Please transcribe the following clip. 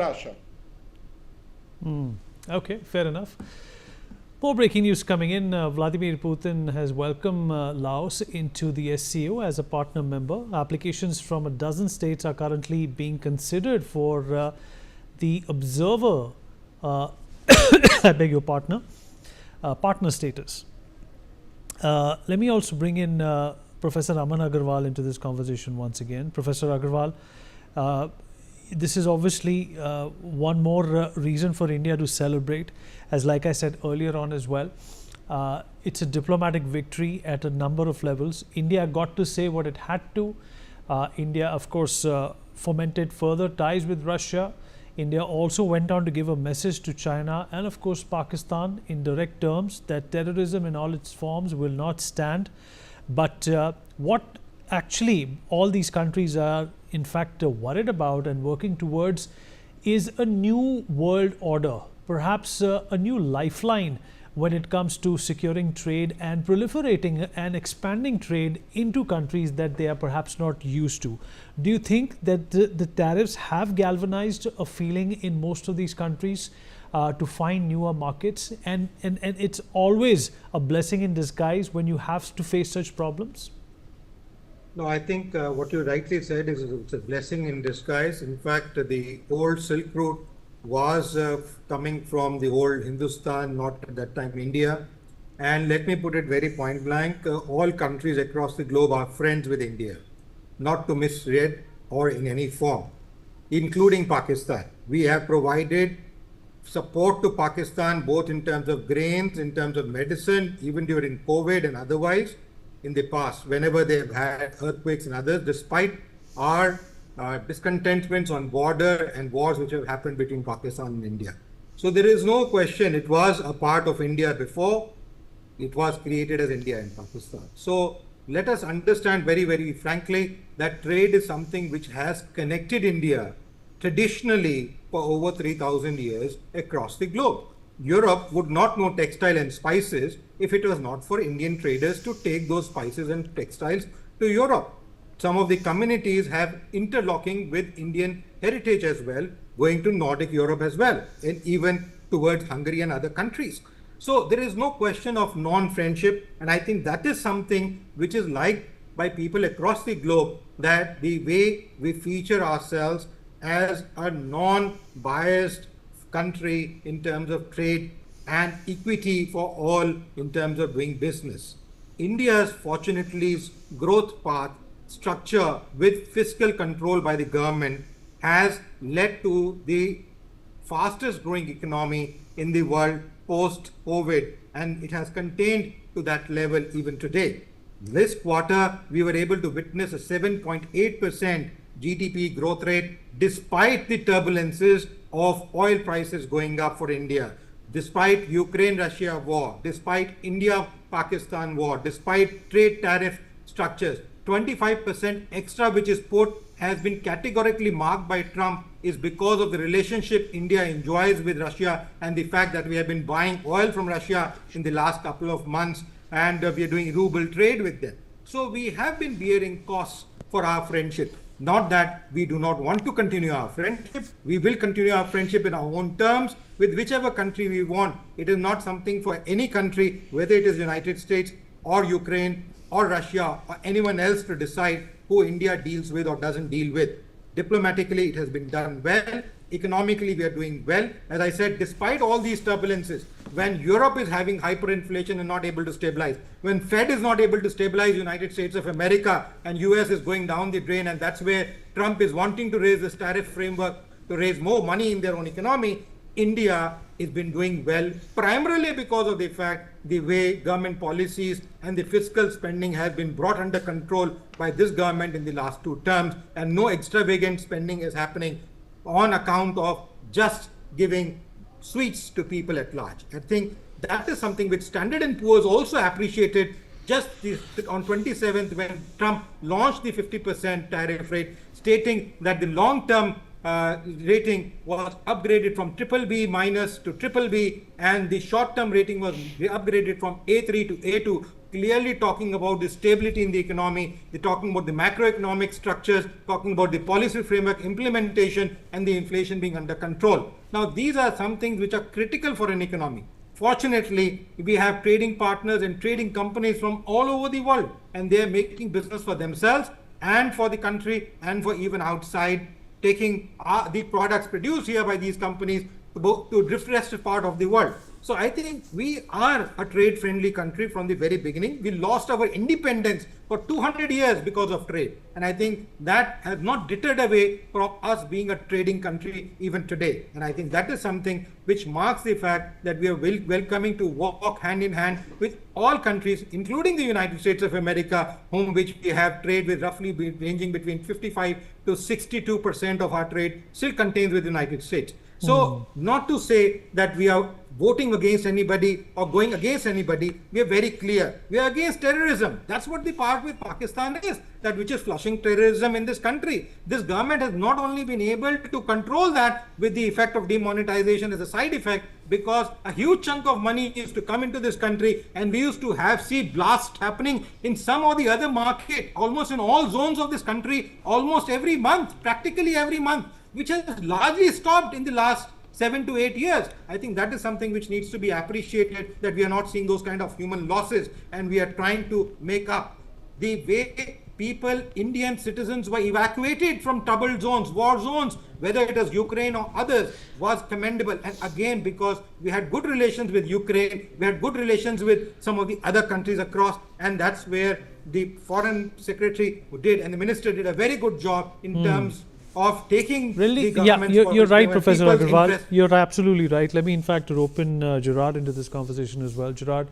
Russia. Okay, fair enough. More breaking news coming in. Vladimir Putin has welcomed Laos into the SCO as a partner member. Applications from a dozen states are currently being considered for the observer, I beg your partner status. Let me also bring in Professor Aman Agarwal into this conversation once again. Professor Agarwal, this is obviously one more reason for India to celebrate, as like I said earlier on as well. It's a diplomatic victory at a number of levels. India got to say what it had to. India, of course, fomented further ties with Russia. India also went on to give a message to China and, of course, Pakistan in direct terms that terrorism in all its forms will not stand. But what actually all these countries are in fact worried about and working towards is a new world order, perhaps a new lifeline when it comes to securing trade and proliferating and expanding trade into countries that they are perhaps not used to. Do you think that the tariffs have galvanized a feeling in most of these countries to find newer markets? And it's always a blessing in disguise when you have to face such problems? No, I think what you rightly said is it's a blessing in disguise. In fact, the old Silk Route was coming from the old Hindustan, not at that time India. And let me put it very point blank, all countries across the globe are friends with India, not to misread or in any form, including Pakistan. We have provided support to Pakistan both in terms of grains, in terms of medicine, even during COVID and otherwise in the past, whenever they've had earthquakes and others, despite our discontentments on border and wars which have happened between Pakistan and India. So there is no question it was a part of India before it was created as India and Pakistan. So let us understand very, very frankly that trade is something which has connected India traditionally for over 3,000 years across the globe. Europe would not know textile and spices if it was not for Indian traders to take those spices and textiles to Europe. Some of the communities have interlocking with Indian heritage as well, going to Nordic Europe as well, and even towards Hungary and other countries. So there is no question of non-friendship, and I think that is something which is liked by people across the globe, that the way we feature ourselves as a non-biased country in terms of trade and equity for all in terms of doing business. India's, fortunately, growth path structure with fiscal control by the government has led to the fastest growing economy in the world post-COVID, and it has contained to that level even today. This quarter, we were able to witness a 7.8% GDP growth rate despite the turbulences of oil prices going up for India, despite Ukraine-Russia war, despite India-Pakistan war, despite trade tariff structures. 25% extra which is put has been categorically marked by Trump is because of the relationship India enjoys with Russia and the fact that we have been buying oil from Russia in the last couple of months, and we are doing ruble trade with them. So we have been bearing costs for our friendship. Not that we do not want to continue our friendship. We will continue our friendship in our own terms with whichever country we want. It is not something for any country, whether it is United States or Ukraine or Russia or anyone else, to decide who India deals with or doesn't deal with. Diplomatically, it has been done well. Economically, we are doing well. As I said, despite all these turbulences, when Europe is having hyperinflation and not able to stabilize, when Fed is not able to stabilize United States of America and US is going down the drain, and that's where Trump is wanting to raise this tariff framework to raise more money in their own economy, India has been doing well, primarily because of the fact the way government policies and the fiscal spending has been brought under control by this government in the last 2 terms, and no extravagant spending is happening on account of just giving sweets to people at large. I think that is something which Standard & Poor's also appreciated just on 27th when Trump launched the 50% tariff rate, stating that the long-term rating was upgraded from BBB- to BBB, and the short-term rating was upgraded from A3 to A2, clearly talking about the stability in the economy. They're talking about the macroeconomic structures, talking about the policy framework implementation, and the inflation being under control. Now, these are some things which are critical for an economy. Fortunately, we have trading partners and trading companies from all over the world, and they are making business for themselves and for the country and for even outside, taking the products produced here by these companies to the rest part of the world. So I think we are a trade-friendly country from the very beginning. We lost our independence for 200 years because of trade. And I think that has not deterred away from us being a trading country even today. And I think that is something which marks the fact that we are welcoming to walk hand in hand with all countries, including the United States of America, which we have trade with roughly ranging between 55 to 62% of our trade still contains with the United States. So not to say that we are voting against anybody or going against anybody, we are very clear. We are against terrorism. That's what the part with Pakistan is, that which is flushing terrorism in this country. This government has not only been able to control that with the effect of demonetization as a side effect, because a huge chunk of money used to come into this country and we used to see blasts happening in some or the other market, almost in all zones of this country, almost every month, practically every month, which has largely stopped in the last 7 to 8 years. I think that is something which needs to be appreciated, that we are not seeing those kind of human losses, and we are trying to make up. The way people, Indian citizens, were evacuated from troubled zones, war zones, whether it was Ukraine or others, was commendable. And again, because we had good relations with Ukraine, we had good relations with some of the other countries across, and that's where the foreign secretary did, and the minister did a very good job in terms of taking really, the yeah, you're right, Professor Agarwal. interest. You're absolutely right. Let me, in fact, open Gerard into this conversation as well. Gerard,